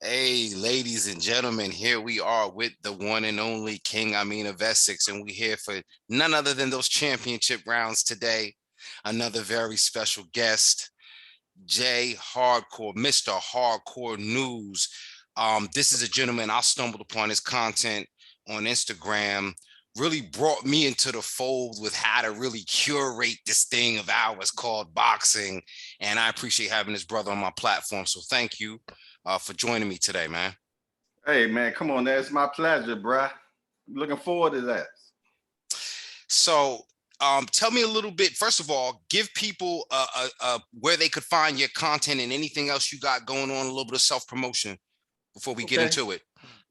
Hey, ladies and gentlemen, here we are with the one and only King Amin of Essex, and we're here for none other than those championship rounds today. Another very special guest, Jay Hardcore, Mr. Hardcore News. This is a gentleman I stumbled upon his content on Instagram, really brought me into the fold with how to really curate this thing of ours called boxing. And I appreciate having this brother on my platform. So thank you for joining me today, man. Hey, man, come on, it's my pleasure, bruh. Looking forward to that. So tell me a little bit, first of all, give people where they could find your content and anything else you got going on, a little bit of self-promotion before we get into it.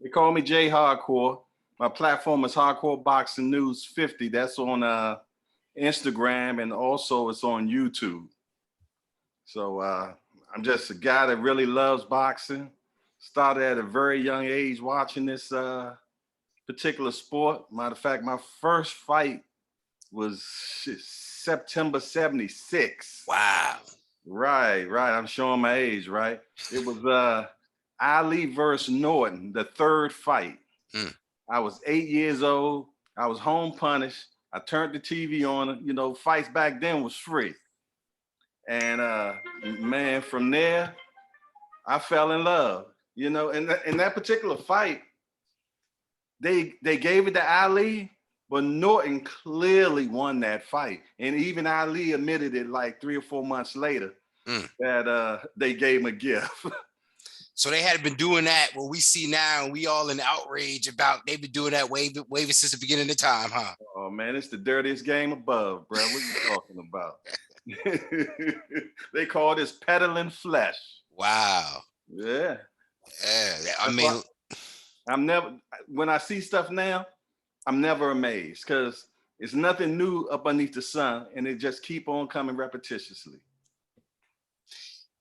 They call me Jay Hardcore. My platform is Hardcore Boxing News 50. That's on Instagram, and also it's on YouTube. So I'm just a guy that really loves boxing. Started at a very young age watching this particular sport. Matter of fact, my first fight was September 76. Wow. Right. I'm showing my age, right? It was Ali versus Norton, the third fight. I was 8 years old. I was home punished. I turned the TV on. You know, fights back then was free. And man, from there, I fell in love. You know, in that particular fight, they gave it to Ali, but Norton clearly won that fight. And even Ali admitted it like 3 or 4 months later that they gave him a gift. So they had been doing that, what we see now, and we all in outrage about, they've been doing that wave since the beginning of time, huh? Oh, man, it's the dirtiest game above, bro. What are you talking about? They call this peddling flesh. Wow. Yeah. I mean, I'm never, when I see stuff now, I'm never amazed because it's nothing new up underneath the sun, and it just keep on coming repetitiously.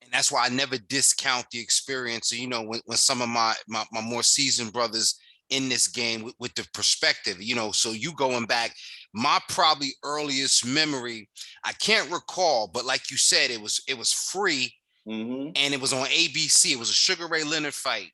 And that's why I never discount the experience. So, you know, when some of my more seasoned brothers in this game with the perspective, you know, so you going back, my probably earliest memory, I can't recall, but like you said, it was free. And it was on ABC. It was a Sugar Ray Leonard fight.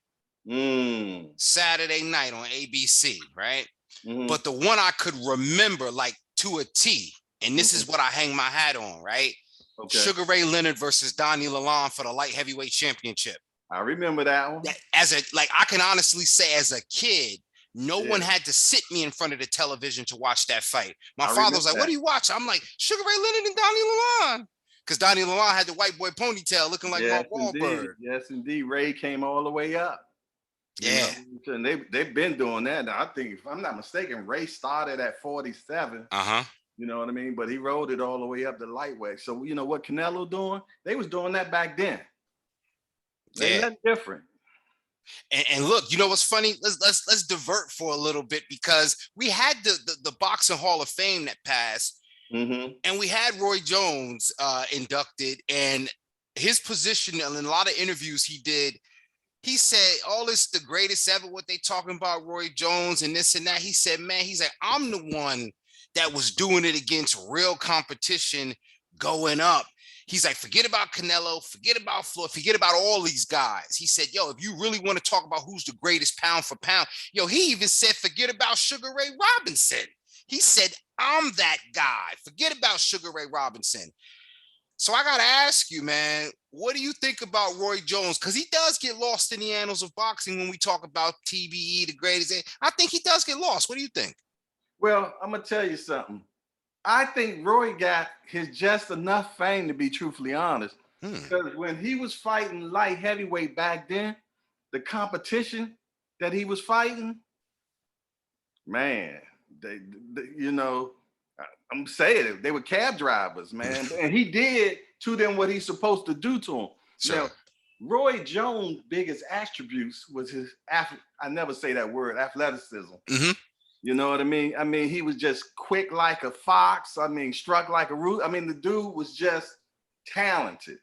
Saturday night on ABC, right? But the one I could remember like to a T, and this is what I hang my hat on, right? Okay. Sugar Ray Leonard versus Donnie for the light heavyweight championship. I remember that one. I can honestly say as a kid, no one had to sit me in front of the television to watch that fight. My father was like, "What do you watch?" I'm like, "Sugar Ray Leonard and Donnie Lalonde." Because Donnie Lalonde had the white boy ponytail looking like Mark Wahlberg. Yes, indeed. Ray came all the way up. Yeah. You know? And they've been doing that. Now, I think, if I'm not mistaken, Ray started at 47. You know what I mean? But he rode it all the way up to lightweight. So, you know what Canelo doing? They was doing that back then. That's different. And look, you know what's funny? Let's divert for a little bit, because we had the Boxing Hall of Fame that passed. And we had Roy Jones inducted, and his position in a lot of interviews he did, he said, "All this the greatest ever," what they talking about Roy Jones and this and that. He said, "Man," he's like, "I'm the one that was doing it against real competition going up." He's like, "Forget about Canelo, forget about Floyd, forget about all these guys." He said, "Yo, if you really want to talk about who's the greatest pound for pound," yo, he even said, "Forget about Sugar Ray Robinson." He said, "I'm that guy. Forget about Sugar Ray Robinson." So I got to ask you, man, what do you think about Roy Jones? Because he does get lost in the annals of boxing when we talk about TBE, the greatest. I think he does get lost. What do you think? Well, I'm going to tell you something. I think Roy got his just enough fame, to be truthfully honest. Because when he was fighting light heavyweight back then, the competition that he was fighting, man, they you know, I'm saying it, they were cab drivers, man. And he did to them what he's supposed to do to them. Sure. Now, Roy Jones' biggest attributes was his, I never say that word, athleticism. You know what I mean? I mean, he was just quick like a fox. I mean, struck like a root. I mean, the dude was just talented.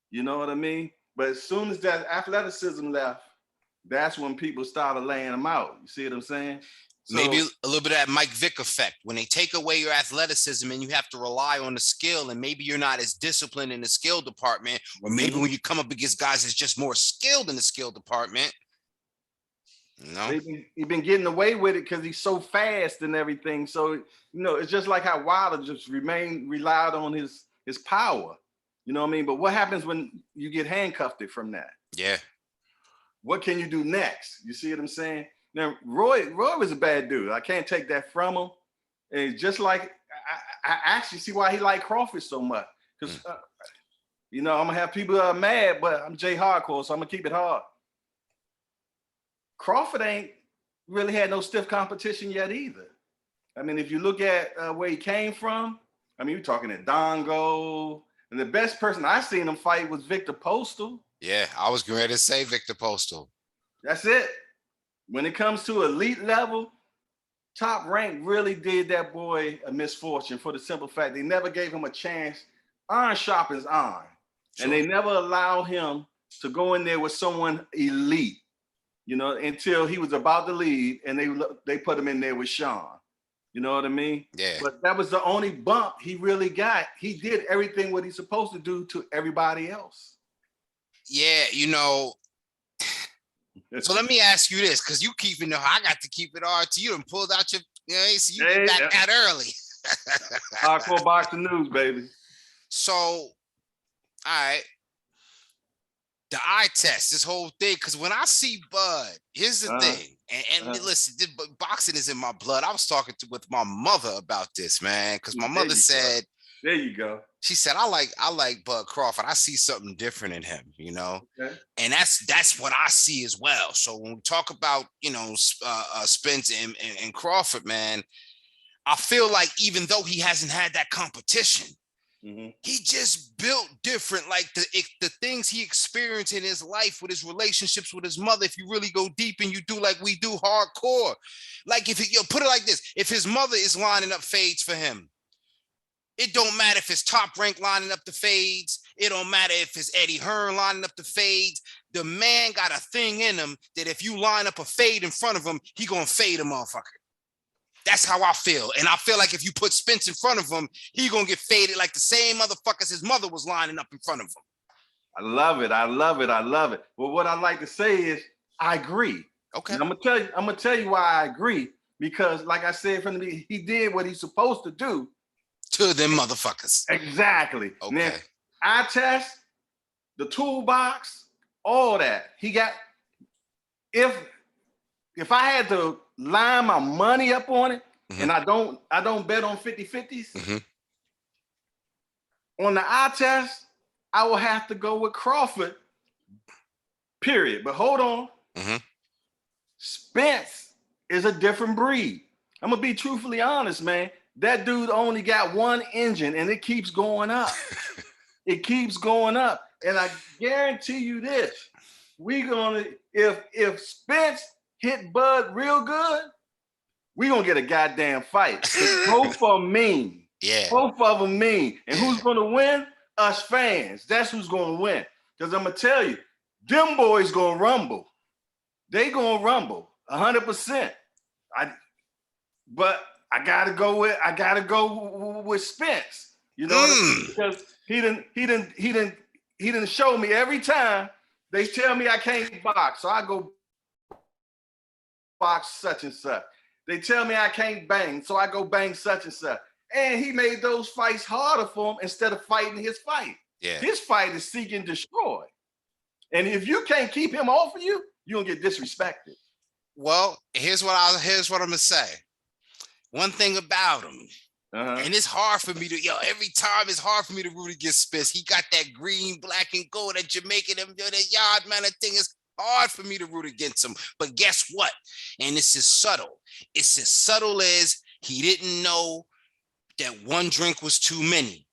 You know what I mean? But as soon as that athleticism left, that's when people started laying him out. You see what I'm saying? So, maybe a little bit of that Mikevic effect. When they take away your athleticism and you have to rely on the skill, and maybe you're not as disciplined in the skill department, or maybe when you come up against guys that's just more skilled in the skill department, he's been getting away with it because he's so fast and everything. So, it's just like how Wilder just relied on his power. You know what I mean? But what happens when you get handcuffed from that? Yeah. What can you do next? You see what I'm saying? Now, Roy was a bad dude. I can't take that from him. And just like, I actually see why he liked Crawford so much. Because, I'm going to have people mad, but I'm Jay Hardcore, so I'm going to keep it hard. Crawford ain't really had no stiff competition yet either. I mean, if you look at where he came from, I mean, you're talking at Dongo. And the best person I seen him fight was Victor Postal. Yeah, I was going to say Victor Postal. That's it. When it comes to elite level, Top Rank really did that boy a misfortune for the simple fact they never gave him a chance. Iron sharpens iron. Sure. And they never allowed him to go in there with someone elite, until he was about to leave, and they put him in there with Sean. You know what I mean? Yeah. But that was the only bump he really got. He did everything what he's supposed to do to everybody else. Yeah, so let me ask you this, because you keeping I got to keep it RT. You done pulled out your, so you got that early. Hardcore boxing news, baby. So, all right. The eye test, this whole thing, because when I see Bud, here's the thing, and listen, boxing is in my blood. I was talking with my mother about this, man, because my mother said, there you go. She said, I like Bud Crawford. I see something different in him, okay. And that's what I see as well. So when we talk about, Spence and Crawford, man, I feel like even though he hasn't had that competition, he just built different. Like the things he experienced in his life with his relationships with his mother, if you really go deep and you do like we do hardcore, like if put it like this, if his mother is lining up fades for him, it don't matter if it's Top Rank lining up the fades. It don't matter if it's Eddie Hearn lining up the fades. The man got a thing in him that if you line up a fade in front of him, he gonna fade a motherfucker. That's how I feel. And I feel like if you put Spence in front of him, he gonna get faded like the same motherfuckers his mother was lining up in front of him. I love it. I love it. I love it. Well, what I like to say is I agree. Okay. And I'm gonna tell you why I agree. Because like I said from the beginning, he did what he's supposed to do. To them motherfuckers. Exactly. Okay. Now, eye test, the toolbox, all that. He got, if I had to line my money up on it, and I don't bet on 50-50s, on the eye test, I will have to go with Crawford, period. But hold on. Spence is a different breed. I'm gonna be truthfully honest, man. That dude only got one engine and it keeps going up. It keeps going up. And I guarantee you this, if Spence hit Bud real good, we gonna get a goddamn fight. Both of them mean. Yeah. Both of them mean. And who's gonna win? Us fans. That's who's gonna win. Because I'm gonna tell you, them boys gonna rumble. They gonna rumble 100%. But I gotta go with Spence. You know what I mean? Because he didn't show me every time they tell me I can't box. So I go box such and such. They tell me I can't bang, so I go bang such and such. And he made those fights harder for him instead of fighting his fight. Yeah. His fight is seek and destroy. And if you can't keep him off of you, you're gonna get disrespected. Well, here's what I'm gonna say. One thing about him, and it's hard for me to, every time it's hard for me to root against Spence. He got that green, black, and gold, that Jamaican, that yard man, that thing is hard for me to root against him. But guess what? And this is subtle. It's as subtle as he didn't know that one drink was too many.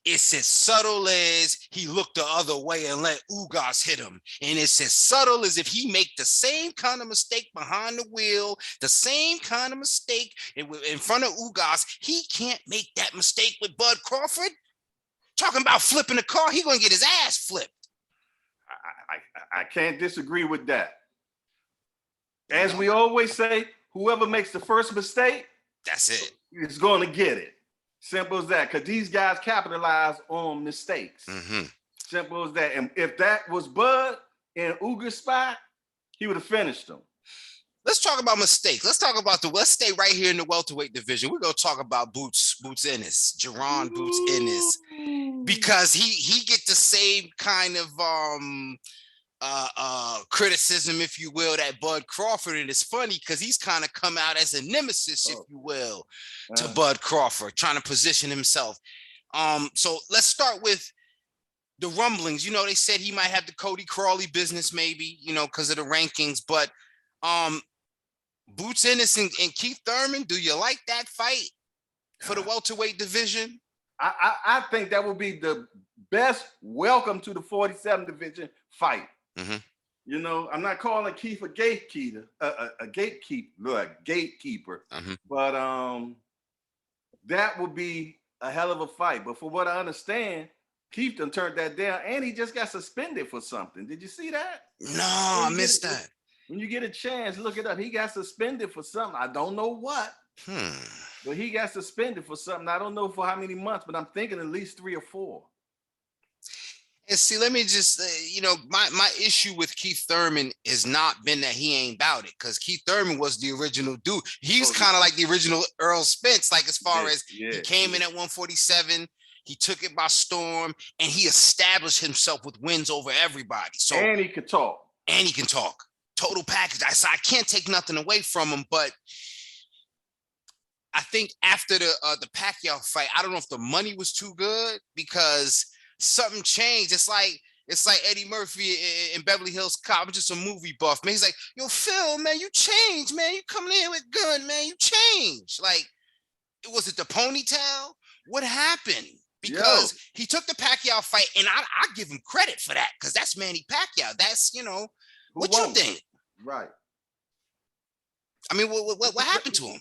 It's as subtle as he looked the other way and let Ugas hit him. And it's as subtle as if he make the same kind of mistake behind the wheel, the same kind of mistake in front of Ugas, he can't make that mistake with Bud Crawford. Talking about flipping the car, he gonna get his ass flipped. I can't disagree with that. As we always say, whoever makes the first mistake, that's it. Is going to get it. Simple as that. Because these guys capitalize on mistakes. Simple as that. And if that was Bud in Uga's spot, he would have finished them. Let's talk about mistakes. Let's stay right here in the welterweight division. We're gonna talk about Boots Ennis, Jaron Boots Ennis, because he get the same kind of criticism, if you will, that Bud Crawford. And it's funny because he's kind of come out as a nemesis, if you will, to Bud Crawford, trying to position himself. So let's start with the rumblings. You know, they said he might have the Cody Crawley business, maybe, you know, because of the rankings. But Boots Ennis and Keith Thurman, do you like that fight for the welterweight division? I think that would be the best welcome to the 47 division fight. You know, I'm not calling Keith a gatekeeper, but that would be a hell of a fight. But for what I understand, Keith done turned that down, and he just got suspended for something. Did you see that? No, I missed that. When you get a chance, look it up. He got suspended for something. I don't know what. But he got suspended for something. I don't know for how many months, but I'm thinking at least 3 or 4. And see, let me just, you know, my issue with Keith Thurman has not been that he ain't about it, because Keith Thurman was the original dude. He's kind of like the original Earl Spence, like as far as he came in at 147, he took it by storm, and he established himself with wins over everybody. So and he could talk. Total package. I can't take nothing away from him, but I think after the Pacquiao fight, I don't know if the money was too good because something changed. It's like Eddie Murphy in Beverly Hills Cop. I'm just a movie buff, man. He's like, yo, Phil, man, you changed, man. You coming in with gun, man. You changed. Like, was it the ponytail? What happened? Because he took the Pacquiao fight, and I give him credit for that, because that's Manny Pacquiao. That's, you know, what you think? Right. I mean, what happened to him?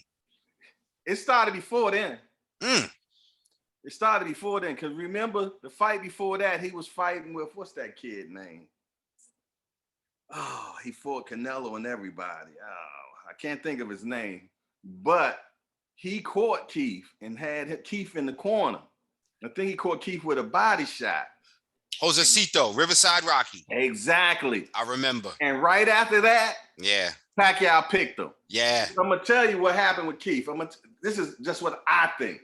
It started before then. It started before then, because remember the fight before that, he was fighting with, what's that kid name? Oh, he fought Canelo and everybody. Oh, I can't think of his name. But he caught Keith and had Keith in the corner. I think he caught Keith with a body shot. Josecito, Riverside Rocky. Exactly. I remember. And right after that, Pacquiao picked him. Yeah. So I'm going to tell you what happened with Keith. This is just what I think.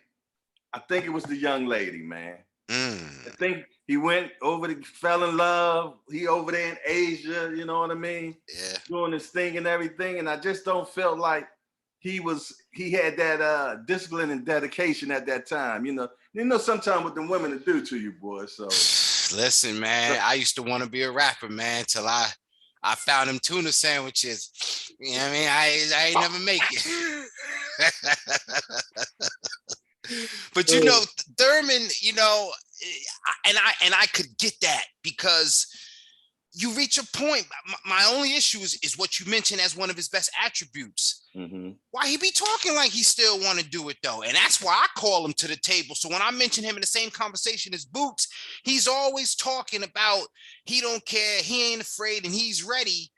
I think it was the young lady, man. I think he went over fell in love. He over there in Asia, you know what I mean? Yeah. Doing his thing and everything. And I just don't feel like he had that discipline and dedication at that time. You know sometimes what the women do to you, boy. So listen, man, I used to want to be a rapper, man, till I found them tuna sandwiches. You know what I mean? I ain't never make it. But you know, Thurman, you know, and I could get that, because you reach a point. My only issue is what you mentioned as one of his best attributes. Why he be talking like he still want to do it though? And that's why I call him to the table. So when I mention him in the same conversation as Boots, he's always talking about he don't care, he ain't afraid, and he's ready.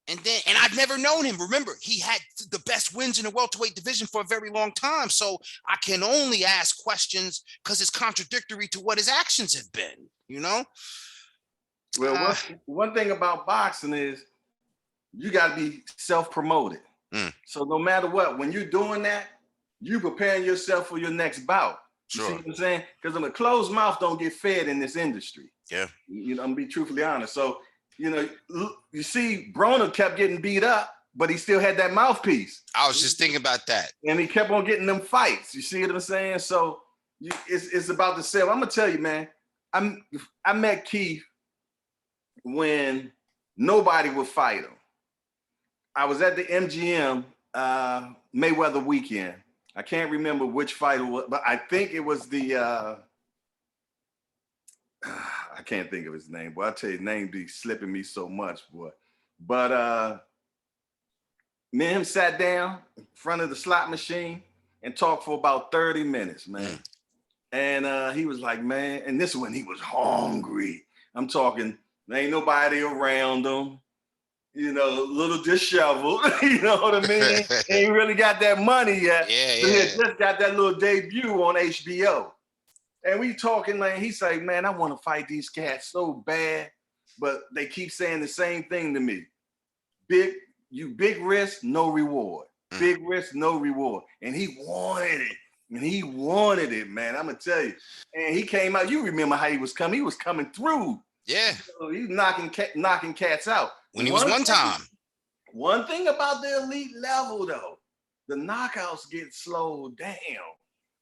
And I've never known him. Remember, he had the best wins in the welterweight division for a very long time. So I can only ask questions because it's contradictory to what his actions have been, you know? Well, one thing about boxing is you got to be self-promoted. So no matter what, when you're doing that, you preparing yourself for your next bout. You see what I'm saying? Because a closed mouth don't get fed in this industry. Yeah. You know, I'm gonna be truthfully honest. So, you know, you see, Broner kept getting beat up, but he still had that mouthpiece. I was just thinking about that. And he kept on getting them fights. You see what I'm saying? So it's about the sale. I'm gonna tell you, man. I met Keith when nobody would fight him. I was at the MGM Mayweather weekend. I can't remember which fight it was, but I think it was the I can't think of his name, boy. I tell you, name be slipping me so much, boy. But me and him sat down in front of the slot machine and talked for about 30 minutes, man. And he was like, man, and this is when he was hungry. I'm talking, there ain't nobody around him. you know, a little disheveled, you know what I mean? Ain't really got that money yet. Yeah, but yeah. he just got that little debut on HBO. And we talking, like, he's like, man, I want to fight these cats so bad, but they keep saying the same thing to me. Big risk, no reward. Big risk, no reward. And he wanted it. And he wanted it, man. I'm gonna tell you. And he came out. You remember how he was coming? He was coming through. Yeah. So he's knocking cats out. When he was one time. One thing about the elite level, though, the knockouts get slowed down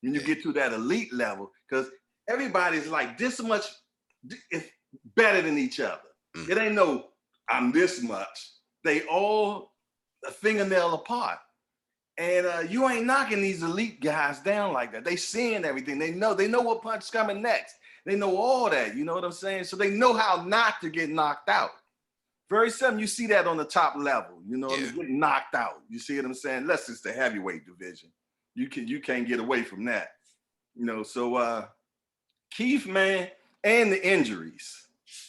when you get to that elite level, because everybody's like this much is better than each other. It ain't no I'm this much. They all a fingernail apart. And you ain't knocking these elite guys down like that. They seeing everything. They know what punch coming next. They know all that, you know what I'm saying? So they know how not to get knocked out. Very seldom you see that on the top level, you know, get knocked out. You see what I'm saying? Unless it's the heavyweight division. You can't get away from that. You know, so Keith, man, and the injuries.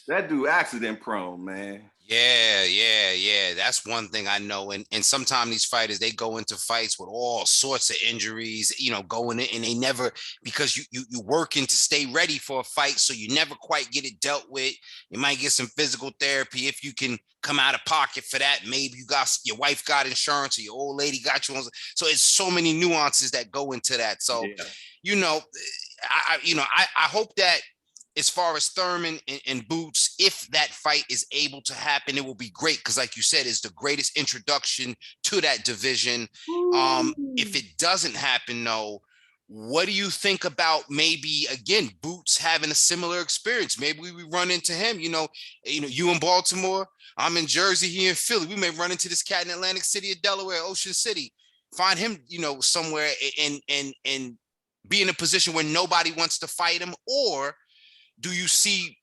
That dude accident prone, man. Yeah. That's one thing I know. And sometimes these fighters, they go into fights with all sorts of injuries, you know, going in, and they never, because you working to stay ready for a fight, so you never quite get it dealt with. You might get some physical therapy if you can come out of pocket for that. Maybe your wife got insurance, or your old lady got you on. So it's so many nuances that go into that. So, you know, I hope that, as far as Thurman and Boots, if that fight is able to happen, it will be great, because like you said, it's the greatest introduction to that division. If it doesn't happen, though, what do you think about maybe, again, Boots having a similar experience? Maybe we run into him, you know, you in Baltimore, I'm in Jersey, he in Philly. We may run into this cat in Atlantic City or Delaware, Ocean City, find him, you know, somewhere and be in a position where nobody wants to fight him. Or do you see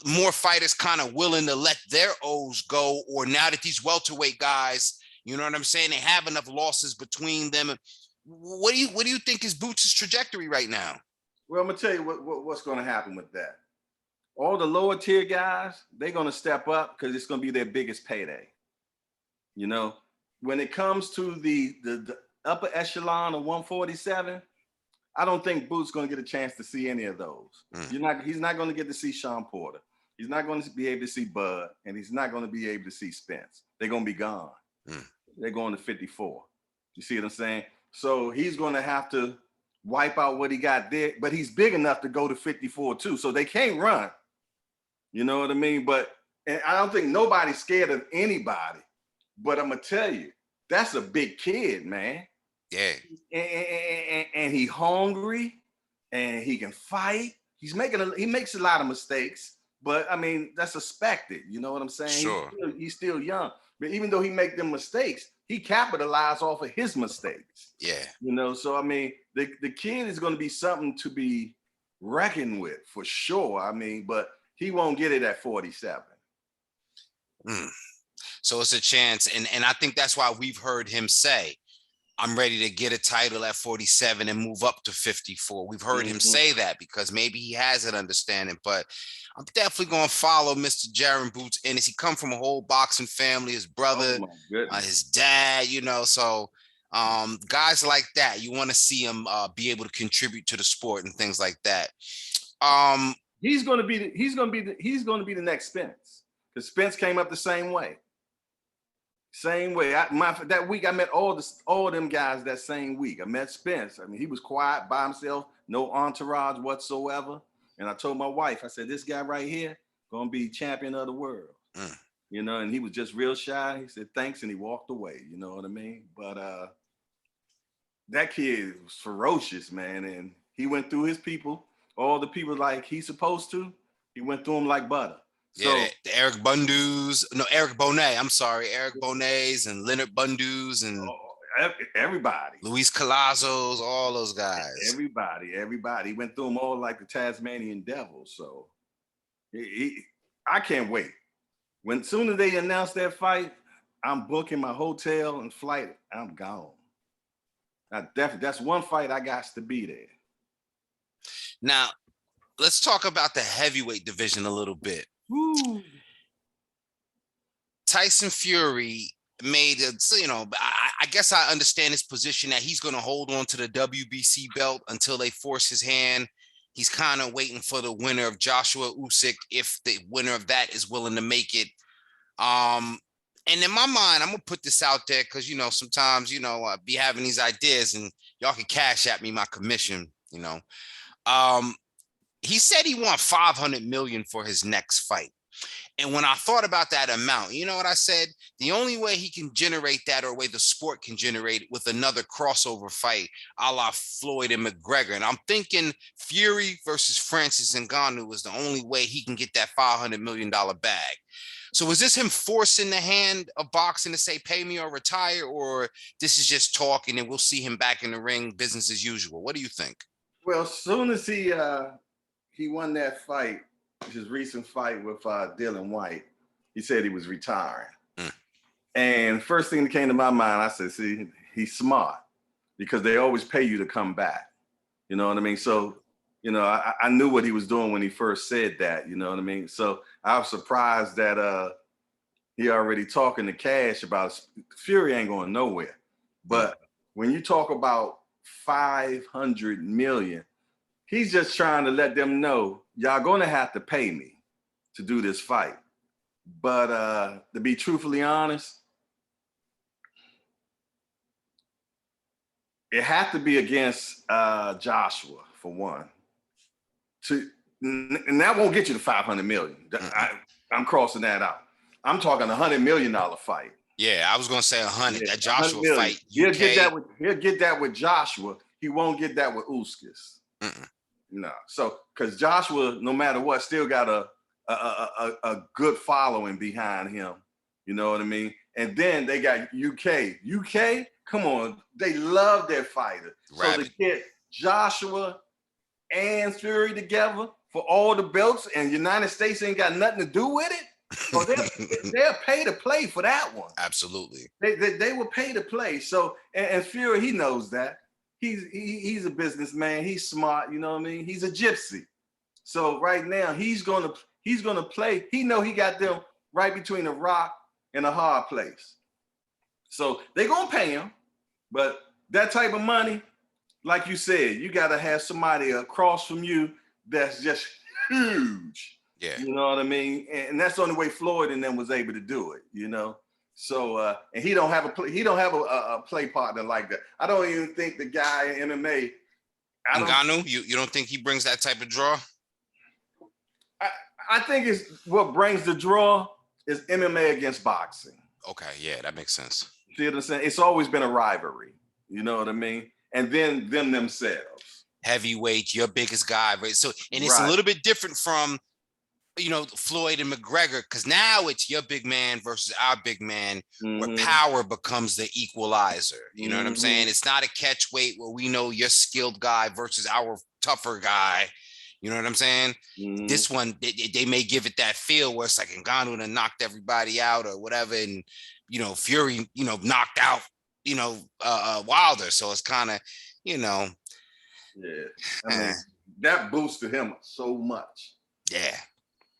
more fighters kind of willing to let their O's go? Or now that these welterweight guys, you know what I'm saying, they have enough losses between them? What do you think is Boots' trajectory right now? Well, I'm gonna tell you what's going to happen with that. All the lower tier guys, they're going to step up because it's going to be their biggest payday. You know, when it comes to the upper echelon of 147. I don't think Boots going to get a chance to see any of those. He's not going to get to see Sean Porter. He's not going to be able to see Bud, and he's not going to be able to see Spence. They're going to be gone. They're going to 54. You see what I'm saying? So he's going to have to wipe out what he got there, but he's big enough to go to 54 too. So they can't run. You know what I mean? And I don't think nobody's scared of anybody. But I'm going to tell you, that's a big kid, man. Yeah. And he hungry, and he can fight. He makes a lot of mistakes, but I mean, that's expected. You know what I'm saying? Sure. He's still young, but even though he make them mistakes, he capitalized off of his mistakes. Yeah. You know, so I mean, the kid is going to be something to be reckoned with for sure. I mean, but he won't get it at 47. So it's a chance, and I think that's why we've heard him say, I'm ready to get a title at 47 and move up to 54. We've heard him say that because maybe he has an understanding, but I'm definitely going to follow Mr. Jaron Boots. And as he come from a whole boxing family, his brother, his dad, you know, so guys like that, you want to see him be able to contribute to the sport and things like that. He's going to be the next Spence, because Spence came up the same way. Same way. That week I met all them guys that same week. I met Spence. I mean, he was quiet by himself, no entourage whatsoever. And I told my wife, I said, this guy right here gonna be champion of the world. You know, and he was just real shy. He said thanks, and he walked away. You know what I mean? But that kid was ferocious, man. And he went through his people, all the people like he's supposed to. He went through them like butter. So, yeah, the Eric Bonet. I'm sorry, Eric Bonets and Leonard Bundus and everybody. Luis Calazos, all those guys. Everybody went through them all like the Tasmanian devil. So I can't wait. Soon as they announce that fight, I'm booking my hotel and flight. I'm gone. That's one fight I got to be there. Now, let's talk about the heavyweight division a little bit. Woo. Tyson Fury made a, so, you know, I guess I understand his position that he's going to hold on to the WBC belt until they force his hand. He's kind of waiting for the winner of Joshua Usyk, if the winner of that is willing to make it. And in my mind, I'm gonna put this out there because, you know, sometimes, you know, I be having these ideas and y'all can cash at me my commission, you know. He said he want 500 million for his next fight. And when I thought about that amount, you know what I said? The only way he can generate that, or way the sport can generate it, with another crossover fight a la Floyd and McGregor. And I'm thinking Fury versus Francis Ngannou is the only way he can get that $500 million bag. So is this him forcing the hand of boxing to say, pay me or retire, or this is just talking and we'll see him back in the ring, business as usual? What do you think? Well, as soon as he won that fight, his recent fight with Dylan White, he said he was retiring. And first thing that came to my mind, I said, see, he's smart, because they always pay you to come back. You know what I mean? So, you know, I knew what he was doing when he first said that, you know what I mean? So I was surprised that he already talking to Cash about Fury ain't going nowhere. But when you talk about 500 million, he's just trying to let them know, y'all gonna have to pay me to do this fight. But to be truthfully honest, it had to be against Joshua, for one. And that won't get you to 500 million. I'm crossing that out. I'm talking $100 million fight. Yeah, I was gonna say 100. Yeah, that Joshua fight. He'll get that with Joshua. He won't get that with Uskis. No. So, because Joshua, no matter what, still got a good following behind him. You know what I mean? And then they got UK. UK, come on, they love their fighter. So to get Joshua and Fury together for all the belts, and United States ain't got nothing to do with it, so they'll pay to play for that one. Absolutely. They will pay to play. So, and Fury, he knows that. He's a businessman. He's smart. You know what I mean? He's a gypsy. So right now he's gonna play. He know he got them right between a rock and a hard place. So they gonna pay him, but that type of money, like you said, you gotta have somebody across from you that's just huge. Yeah. You know what I mean? And that's the only way Floyd and them was able to do it. You know. So and he don't have a play partner like that. I don't even think the guy in MMA. Ngannou, you don't think he brings that type of draw? I think it's what brings the draw is MMA against boxing. Okay, yeah, that makes sense. See what I'm saying? It's always been a rivalry. You know what I mean? And then themselves. Heavyweight, your biggest guy, right? So, and it's a little bit different from, you know, Floyd and McGregor, because now it's your big man versus our big man, where power becomes the equalizer. You know what I'm saying? It's not a catch weight where we know your skilled guy versus our tougher guy. You know what I'm saying? This one, they may give it that feel where it's like Ngannou done knocked everybody out or whatever, and, you know, Fury, you know, knocked out, you know, Wilder. So it's kind of, you know. Yeah. I mean, that boosted him so much. Yeah.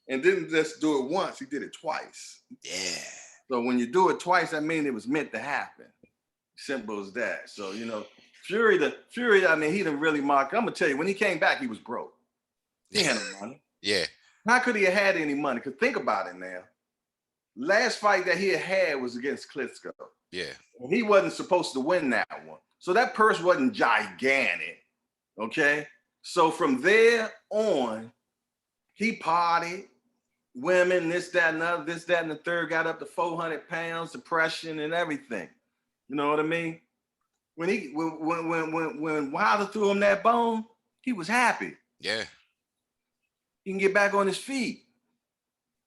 And didn't just do it once, he did it twice. Yeah. So when you do it twice, that means it was meant to happen. Simple as that. So, you know, Fury, I mean, he didn't really mock. I'm gonna tell you, when he came back, he was broke. He had no money. Yeah. How could he have had any money? Because think about it now. Last fight that he had was against Klitschko. Yeah. And he wasn't supposed to win that one. So that purse wasn't gigantic. Okay. So from there on, he partied. Women, this, that, and other, this, that, and the third, got up to 400 pounds, depression and everything. You know what I mean? When Wilder threw him that bone, he was happy. Yeah. He can get back on his feet.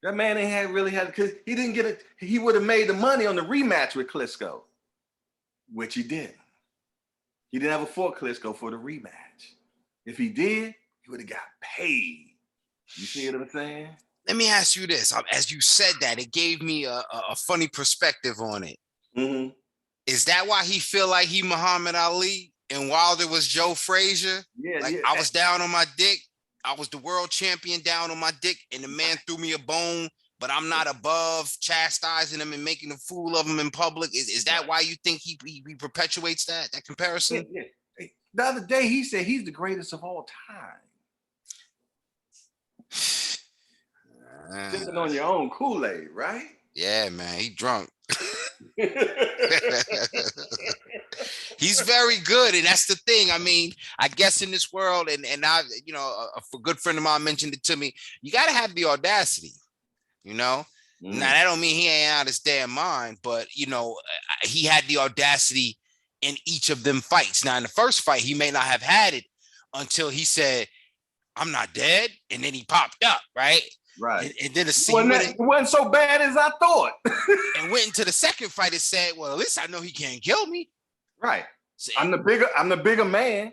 That man ain't really had, because he didn't get it. He would have made the money on the rematch with Klitschko, which he didn't. He didn't have a fought Klitschko for the rematch. If he did, he would have got paid. You see what I'm saying? Let me ask you this. As you said that, it gave me a funny perspective on it. Is that why he feel like he Muhammad Ali and Wilder was Joe Frazier? Yeah, like, yeah. I was down on my dick. I was the world champion down on my dick, and the man threw me a bone but I'm not above chastising him and making a fool of him in public. Is that why you think he perpetuates that comparison? Yeah. The other day he said he's the greatest of all time. Sipping on your own Kool-Aid, right? Yeah, man, he drunk. He's very good, and that's the thing. I mean, I guess in this world, and I, you know, a good friend of mine mentioned it to me. You got to have the audacity, you know. Now that don't mean he ain't out his damn mind, but you know, he had the audacity in each of them fights. Now in the first fight, he may not have had it until he said, "I'm not dead," and then he popped up, right? Right. And then it wasn't so bad as I thought. And went into the second fight and said, well, at least I know he can't kill me. Right. So, I'm the bigger man.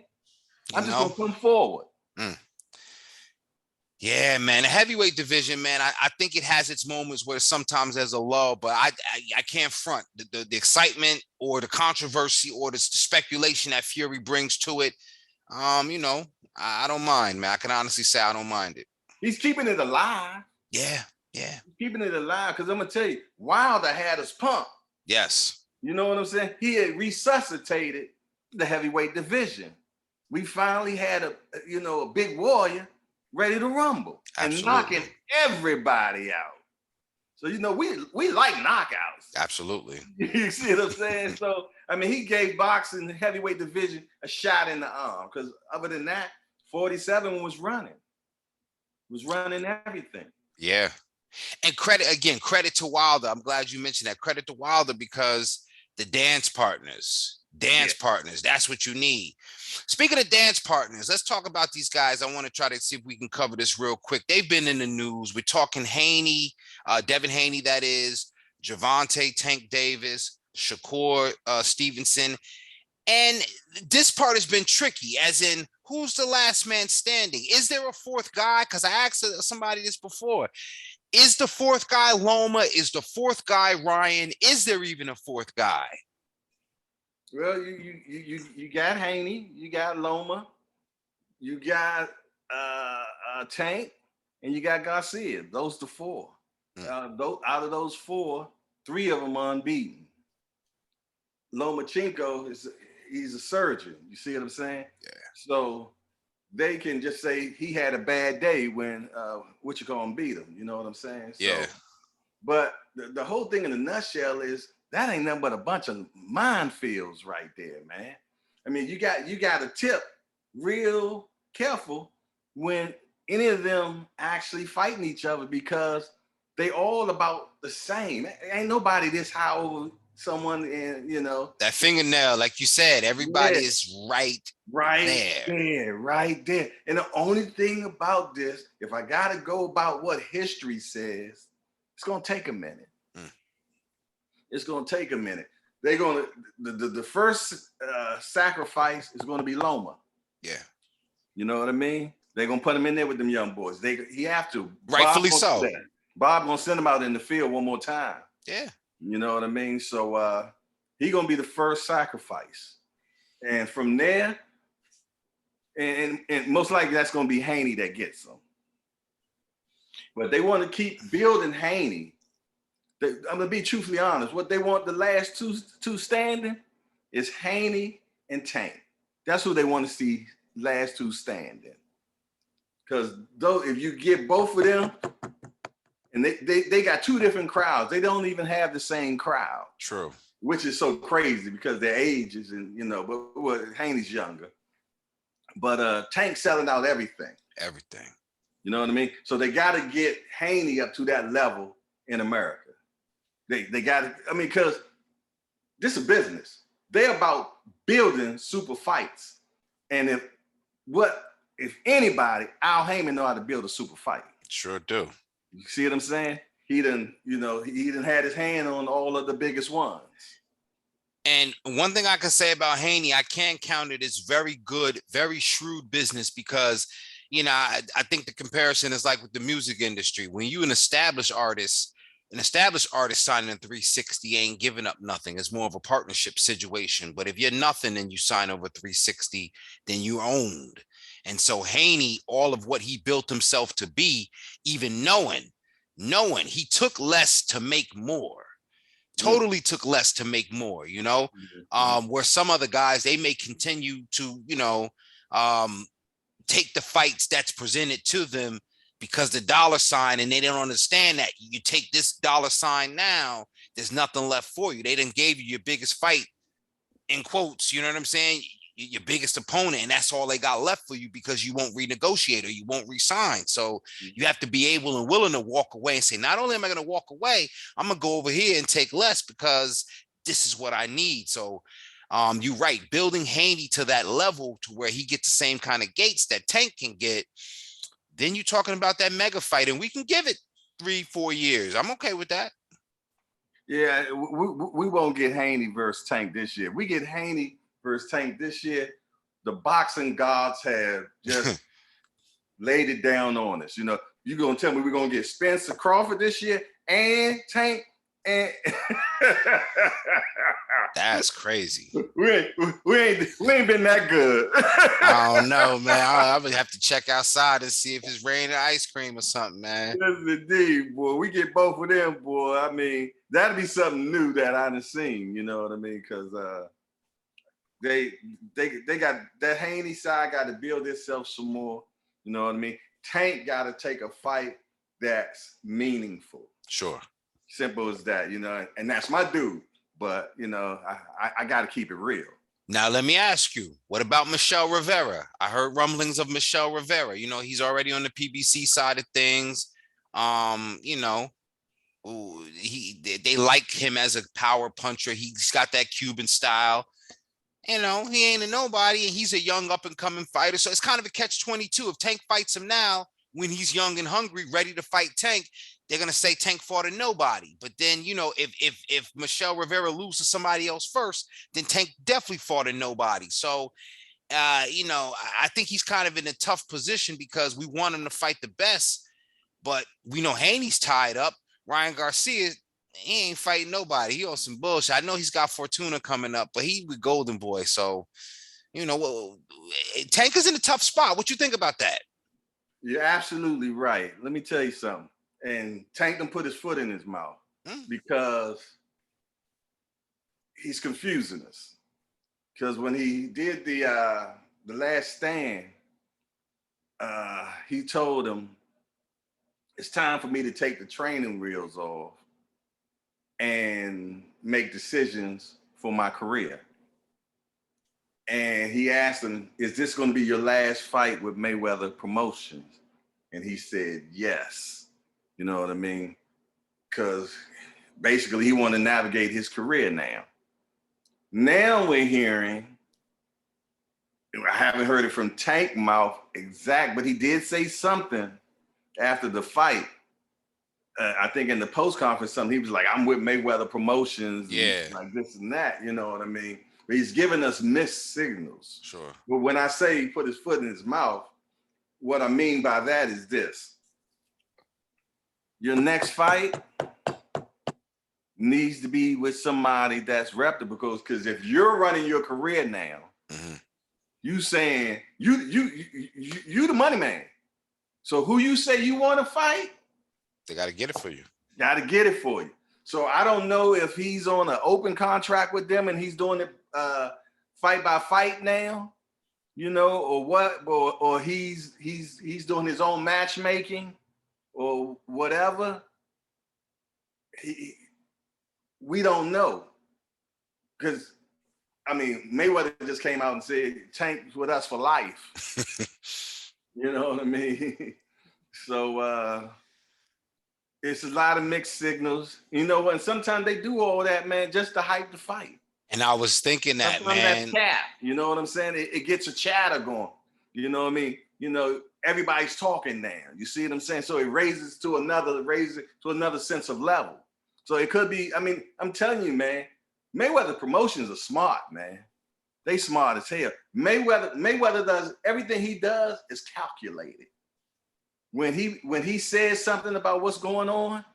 I'm just gonna come forward. Yeah, man. The heavyweight division, man, I think it has its moments where sometimes there's a lull, but I can't front the excitement or the controversy or the speculation that Fury brings to it. You know, I don't mind, man. I can honestly say I don't mind it. He's keeping it alive. Yeah. He's keeping it alive, because I'm gonna tell you, Wilder had us pumped. Yes. You know what I'm saying? He had resuscitated the heavyweight division. We finally had a big warrior ready to rumble. Absolutely. And knocking everybody out. So we like knockouts. Absolutely. You see what I'm saying? So I mean, he gave boxing the heavyweight division a shot in the arm, because other than that, 47 was running everything. Yeah. And credit to Wilder. I'm glad you mentioned that. Credit to Wilder, because the dance partners, that's what you need. Speaking of dance partners, let's talk about these guys. I want to try to see if we can cover this real quick. They've been in the news. We're talking Haney, Devin Haney, that is, Gervonta Tank Davis, Shakur Stevenson. And this part has been tricky, as in, who's the last man standing? Is there a fourth guy? Because I asked somebody this before. Is the fourth guy Loma? Is the fourth guy Ryan? Is there even a fourth guy? Well, you got Haney, you got Loma, you got Tank, and you got Garcia. Those the four. Out of those four, three of them are unbeaten. Lomachenko he's a surgeon. You see what I'm saying? Yeah. So they can just say he had a bad day when beat him. You know what I'm saying? Yeah. So, but the whole thing in a nutshell is that ain't nothing but a bunch of minefields right there, man. I mean, you got to tip real careful when any of them actually fighting each other, because they all about the same. Ain't nobody this high over someone, and that fingernail, like you said, everybody is right there. And the only thing about this, if I gotta go about what history says, it's gonna take a minute. It's gonna take a minute. They're gonna the first sacrifice is gonna be Loma. Yeah, you know what I mean. They're gonna put him in there with them young boys. He have to, rightfully so. Bob gonna send him out in the field one more time. Yeah. You know what I mean? So he gonna be the first sacrifice. And from there, and most likely that's gonna be Haney that gets them. But they want to keep building Haney. I'm gonna be truthfully honest. What they want the last two standing is Haney and Tank. That's who they want to see last two standing. Because if you get both of them, and they got two different crowds. They don't even have the same crowd. True. Which is so crazy because their ages, and but Haney's younger. But Tank's selling out everything. Everything. You know what I mean? So they got to get Haney up to that level in America. They got to, because this is a business. They're about building super fights. And if anybody, Al Heyman know how to build a super fight. Sure do. You see what I'm saying? He done had his hand on all of the biggest ones. And one thing I can say about Haney, I can count it as very good, very shrewd business, because, I think the comparison is like with the music industry. When you an established artist signing in 360 ain't giving up nothing. It's more of a partnership situation. But if you're nothing and you sign over 360, then you owned. And so Haney, all of what he built himself to be, even knowing knowing he took less to make more. Totally took less to make more, you know, where some other guys, they may continue to, you know, take the fights that's presented to them because the dollar sign, and they don't understand that you take this dollar sign now, there's nothing left for you. They done gave you your biggest fight, in quotes, you know what I'm saying? Your biggest opponent, and that's all they got left for you because you won't renegotiate or you won't resign. So you have to be able and willing to walk away and say, not only am I going to walk away, I'm going to go over here and take less because this is what I need. So you're right, building Haney to that level to where he gets the same kind of gates that Tank can get. Then you're talking about that mega fight, and we can give it 3-4 years. I'm okay with that. Yeah, we won't get Haney versus Tank this year. We get Haney versus Tank this year. The boxing gods have just laid it down on us. You know, you're gonna tell me we're gonna get Spence Crawford this year and Tank and that's crazy. We ain't been that good. I don't know, man. I would have to check outside and see if it's raining ice cream or something, man. Yes, indeed, boy. We get both of them, boy. I mean, that'd be something new that I done seen. You know what I mean? Because they got that Haney side got to build itself some more. You know what I mean? Tank got to take a fight that's meaningful. Sure. Simple as that, you know. And that's my dude. But, you know, I got to keep it real. Now, let me ask you, what about Michelle Rivera? I heard rumblings of Michelle Rivera. You know, he's already on the PBC side of things. You know, they like him as a power puncher. He's got that Cuban style. You know, he ain't a nobody, and he's a young up-and-coming fighter. So it's kind of a catch-22. If Tank fights him now, when he's young and hungry, ready to fight Tank, they're gonna say Tank fought a nobody. But then, you know, if Michelle Rivera loses to somebody else first, then Tank definitely fought a nobody. So, you know, I think he's kind of in a tough position because we want him to fight the best, but we know Haney's tied up. Ryan Garcia, he ain't fighting nobody. He on some bullshit. I know he's got Fortuna coming up, but he with Golden Boy. So, you know, well, Tank is in a tough spot. What you think about that? You're absolutely right. Let me tell you something. And Tank done put his foot in his mouth because he's confusing us. Because when he did the last stand, he told him, it's time for me to take the training wheels off and make decisions for my career. And he asked him, is this going to be your last fight with Mayweather Promotions? And he said, yes. You know what I mean? Because basically he wanted to navigate his career now. Now we're hearing, I haven't heard it from Tank mouth exact, but he did say something after the fight. I think in the post-conference, something, he was like, I'm with Mayweather Promotions. Yeah. Like this and that, you know what I mean? But he's giving us missed signals. Sure. But when I say he put his foot in his mouth, what I mean by that is this. Your next fight needs to be with somebody that's reputable, because if you're running your career now, you saying you the money man. So who you say you want to fight, they got to get it for you. Got to get it for you. So I don't know if he's on an open contract with them and he's doing it fight by fight now, you know, or what, or he's doing his own matchmaking or whatever. We don't know, because I mean, Mayweather just came out and said Tank's with us for life. You know what I mean? So it's a lot of mixed signals, you know, and sometimes they do all that, man, just to hype the fight. And I was thinking that, sometimes man. That's cap, you know what I'm saying? It gets a chatter going. You know what I mean? You know, everybody's talking now. You see what I'm saying? So it raises to another sense of level. So it could be, I mean, I'm telling you, man, Mayweather Promotions are smart, man. They smart as hell. Mayweather does everything he does is calculated. When he says something about what's going on,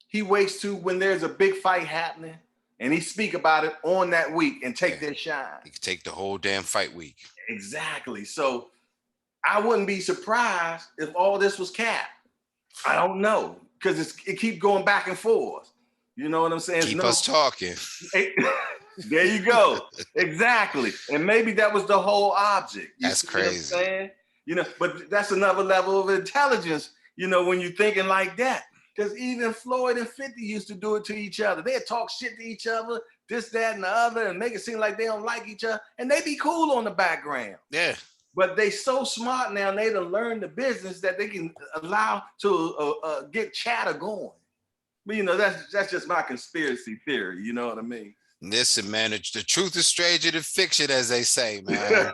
he waits to when there's a big fight happening and he speak about it on that week and take their shine. He could take the whole damn fight week. Exactly. So I wouldn't be surprised if all this was cap. I don't know, because it keep going back and forth. You know what I'm saying? Keep us talking. There you go. Exactly. And maybe that was the whole object. That's crazy. What I'm saying? You know, but that's another level of intelligence, you know, when you're thinking like that. Because even Floyd and 50 used to do it to each other. They'd talk shit to each other, this, that, and the other, and make it seem like they don't like each other. And they be cool on the background. Yeah. But they so smart now, and they done learned the business that they can allow to get chatter going. But, you know, that's just my conspiracy theory. You know what I mean? Listen, man, the truth is stranger than fiction, as they say, man.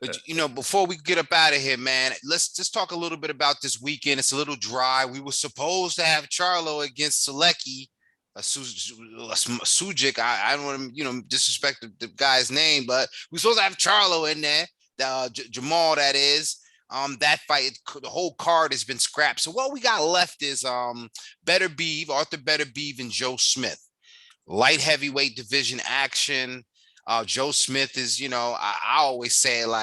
But, you know, before we get up out of here, man, let's just talk a little bit about this weekend. It's a little dry. We were supposed to have Charlo against Selecki, Sujic. I don't want to, you know, disrespect the guy's name, but we're supposed to have Charlo in there, Jamal, that is. That fight, the whole card has been scrapped. So what we got left is Beterbiev, Arthur Beterbiev, and Joe Smith. Light heavyweight division action. Joe Smith is, you know, I always say, like,